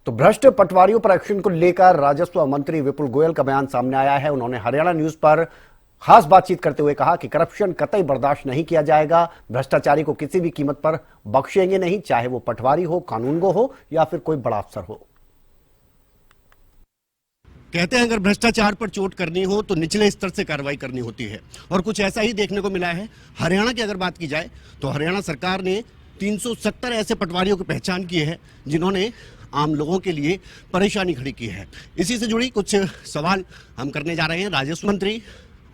तो भ्रष्ट पटवारियों पर एक्शन को लेकर राजस्व मंत्री विपुल गोयल का बयान सामने आया है। उन्होंने हरियाणा न्यूज पर खास बातचीत करते हुए कहा कि करप्शन कतई बर्दाश्त नहीं किया जाएगा। भ्रष्टाचारी को किसी भी कीमत पर बख्शेंगे नहीं, चाहे वो पटवारी हो, कानूनगो हो या फिर कोई बड़ा अफसर हो। कहते हैं अगर भ्रष्टाचार पर चोट करनी हो तो निचले स्तर से कार्रवाई करनी होती है, और कुछ ऐसा ही देखने को मिला है। हरियाणा की अगर बात की जाए तो हरियाणा सरकार ने 370 ऐसे पटवारियों की पहचान की है जिन्होंने आम लोगों के लिए परेशानी खड़ी की है। इसी से जुड़ी कुछ सवाल हम करने जा रहे हैं। राजस्व मंत्री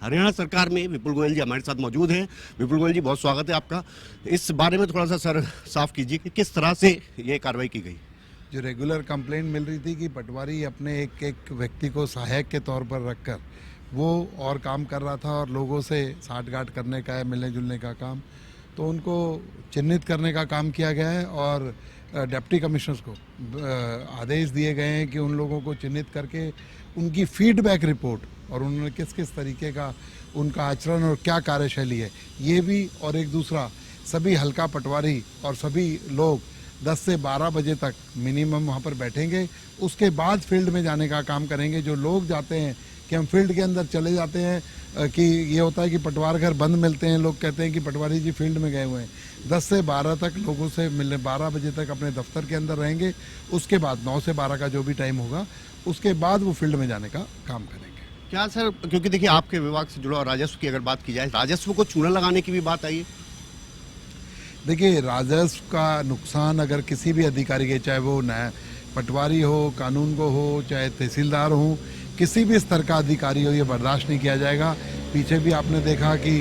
हरियाणा सरकार में विपुल गोयल जी हमारे साथ मौजूद हैं। विपुल गोयल जी, बहुत स्वागत है आपका। इस बारे में थोड़ा सा सर साफ कीजिए कि किस तरह से ये कार्रवाई की गई। जो रेगुलर कंप्लेंट मिल रही थी कि पटवारी अपने एक एक व्यक्ति को सहायक के तौर पर रखकर वो और काम कर रहा था और लोगों से साठगांठ करने का है, मिलने जुलने का काम, तो उनको चिन्हित करने का काम किया गया है और डिप्टी कमिश्नर्स को आदेश दिए गए हैं कि उन लोगों को चिन्हित करके उनकी फीडबैक रिपोर्ट और उन्होंने किस किस तरीके का उनका आचरण और क्या कार्यशैली है ये भी, और एक दूसरा सभी हल्का पटवारी और सभी लोग 10 से 12 बजे तक मिनिमम वहाँ पर बैठेंगे। उसके बाद फील्ड में जाने का काम करेंगे। जो लोग जाते हैं कि हम फील्ड के अंदर चले जाते हैं कि ये होता है कि पटवार घर बंद मिलते हैं, लोग कहते हैं कि पटवारी जी फील्ड में गए हुए हैं। 10 से 12 तक लोगों से मिलने, 12 बजे तक अपने दफ्तर के अंदर रहेंगे। उसके बाद 9 से 12 का जो भी टाइम होगा उसके बाद वो फील्ड में जाने का काम करेंगे। क्या सर, क्योंकि देखिए आपके विभाग से जुड़ा राजस्व की अगर बात की जाए, राजस्व को चूना लगाने की भी बात आई है। देखिए, राजस्व का नुकसान अगर किसी भी अधिकारी के, चाहे वो नया पटवारी हो, कानूनगो हो, चाहे तहसीलदार हो, किसी भी स्तर का अधिकारी हो, ये बर्दाश्त नहीं किया जाएगा। पीछे भी आपने देखा कि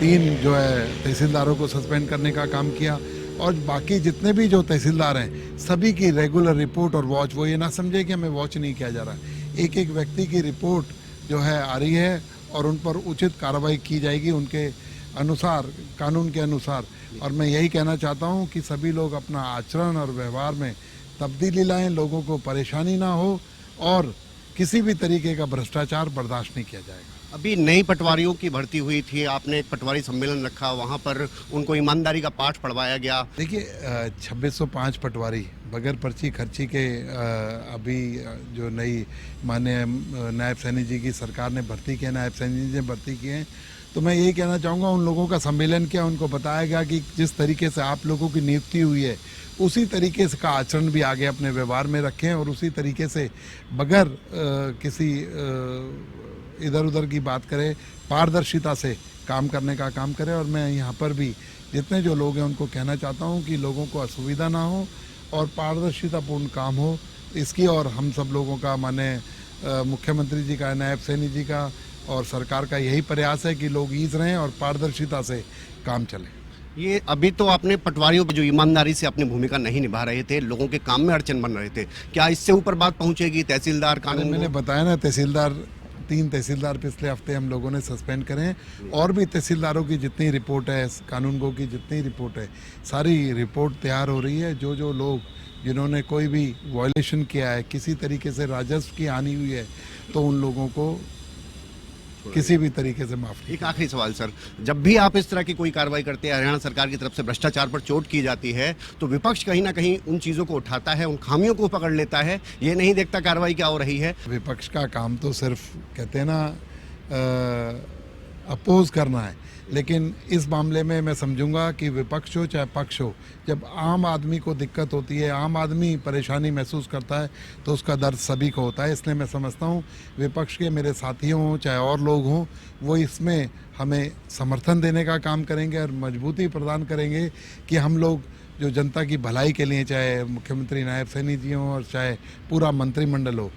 3 जो है तहसीलदारों को सस्पेंड करने का काम किया, और बाकी जितने भी जो तहसीलदार हैं सभी की रेगुलर रिपोर्ट और वॉच, वो ये ना समझे कि हमें वॉच नहीं किया जा रहा है। एक एक व्यक्ति की रिपोर्ट जो है आ रही है और उन पर उचित कार्रवाई की जाएगी उनके अनुसार, कानून के अनुसार। और मैं यही कहना चाहता हूं कि सभी लोग अपना आचरण और व्यवहार में तब्दीली लाएं, लोगों को परेशानी ना हो और किसी भी तरीके का भ्रष्टाचार बर्दाश्त नहीं किया जाएगा। अभी नई पटवारियों की भर्ती हुई थी, आपने एक पटवारी सम्मेलन रखा, वहां पर उनको ईमानदारी का पाठ पढ़वाया गया। देखिए, 2605 पटवारी बगैर पर्ची खर्ची के अभी जो नई माननीय नायब सैनी जी की सरकार ने भर्ती किए, नायब सैनी जी ने भर्ती किए हैं, तो मैं यही कहना चाहूँगा उन लोगों का सम्मेलन किया, उनको बताया गया कि जिस तरीके से आप लोगों की नियुक्ति हुई है उसी तरीके से का आचरण भी आगे अपने व्यवहार में रखें और उसी तरीके से बगैर किसी इधर उधर की बात करें, पारदर्शिता से काम करने का काम करें। और मैं यहाँ पर भी जितने जो लोग हैं उनको कहना चाहता हूँ कि लोगों को असुविधा ना हो और पारदर्शितापूर्ण काम हो इसकी, और हम सब लोगों का, माने मुख्यमंत्री जी का, नायब सैनी जी का और सरकार का यही प्रयास है कि लोग ईज रहें और पारदर्शिता से काम चले। ये अभी तो आपने पटवारियों पर जो ईमानदारी से अपनी भूमिका नहीं निभा रहे थे, लोगों के काम में अड़चन बन रहे थे, क्या इससे ऊपर बात पहुंचेगी? तहसीलदार, कानून, मैंने बताया ना, तहसीलदार 3 तहसीलदार पिछले हफ्ते हम लोगों ने सस्पेंड करे हैं, और भी तहसीलदारों की जितनी रिपोर्ट है, कानूनगो की जितनी रिपोर्ट है, सारी रिपोर्ट तैयार हो रही है। जो जो लोग जिन्होंने कोई भी वायलेशन किया है, किसी तरीके से राजस्व की हानि हुई है, तो उन लोगों को किसी भी तरीके से माफ। एक आखिरी सवाल सर, जब भी आप इस तरह की कोई कार्रवाई करते हैं, हरियाणा सरकार की तरफ से भ्रष्टाचार पर चोट की जाती है, तो विपक्ष कहीं ना कहीं उन चीजों को उठाता है, उन खामियों को पकड़ लेता है, ये नहीं देखता कार्रवाई क्या हो रही है। विपक्ष का काम तो सिर्फ कहते हैं ना अपोज करना है, लेकिन इस मामले में मैं समझूंगा कि विपक्ष हो चाहे पक्ष हो, जब आम आदमी को दिक्कत होती है, आम आदमी परेशानी महसूस करता है, तो उसका दर्द सभी को होता है। इसलिए मैं समझता हूँ विपक्ष के मेरे साथियों हों चाहे और लोग हों, वो इसमें हमें समर्थन देने का काम करेंगे और मजबूती प्रदान करेंगे कि हम लोग जो जनता की भलाई के लिए, चाहे मुख्यमंत्री नायब सैनी जी हों और चाहे पूरा मंत्रिमंडल हो,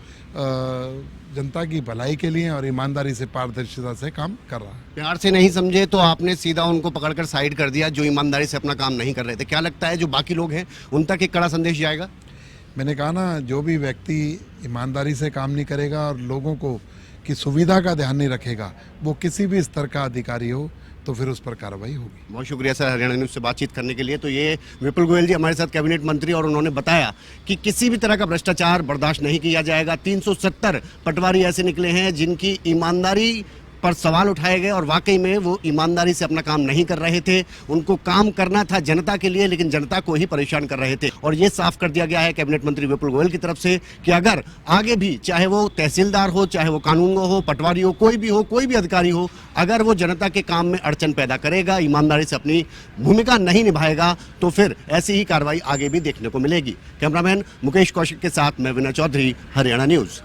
जनता की भलाई के लिए और ईमानदारी से, पारदर्शिता से काम कर रहा है। प्यार से नहीं समझे तो आपने सीधा उनको पकड़कर साइड कर दिया जो ईमानदारी से अपना काम नहीं कर रहे थे। क्या लगता है जो बाकी लोग हैं उन तक एक कड़ा संदेश जाएगा? मैंने कहा ना, जो भी व्यक्ति ईमानदारी से काम नहीं करेगा और लोगों को की सुविधा का ध्यान नहीं रखेगा, वो किसी भी स्तर का अधिकारी हो, तो फिर उस पर कार्रवाई होगी। बहुत शुक्रिया सर हरियाणा न्यूज़ से बातचीत करने के लिए। तो ये विपुल गोयल जी हमारे साथ कैबिनेट मंत्री, और उन्होंने बताया कि किसी भी तरह का भ्रष्टाचार बर्दाश्त नहीं किया जाएगा। 370 पटवारी ऐसे निकले हैं जिनकी ईमानदारी पर सवाल उठाए गए और वाकई में वो ईमानदारी से अपना काम नहीं कर रहे थे। उनको काम करना था जनता के लिए, लेकिन जनता को ही परेशान कर रहे थे। और ये साफ कर दिया गया है कैबिनेट मंत्री विपुल गोयल की तरफ से कि अगर आगे भी चाहे वो तहसीलदार हो, चाहे वो कानूनगो हो, पटवारी हो, कोई भी अधिकारी हो, अगर वो जनता के काम में अड़चन पैदा करेगा, ईमानदारी से अपनी भूमिका नहीं निभाएगा, तो फिर ऐसी ही कार्रवाई आगे भी देखने को मिलेगी। कैमरामैन मुकेश कौशिक के साथ मैं विनय चौधरी, हरियाणा न्यूज।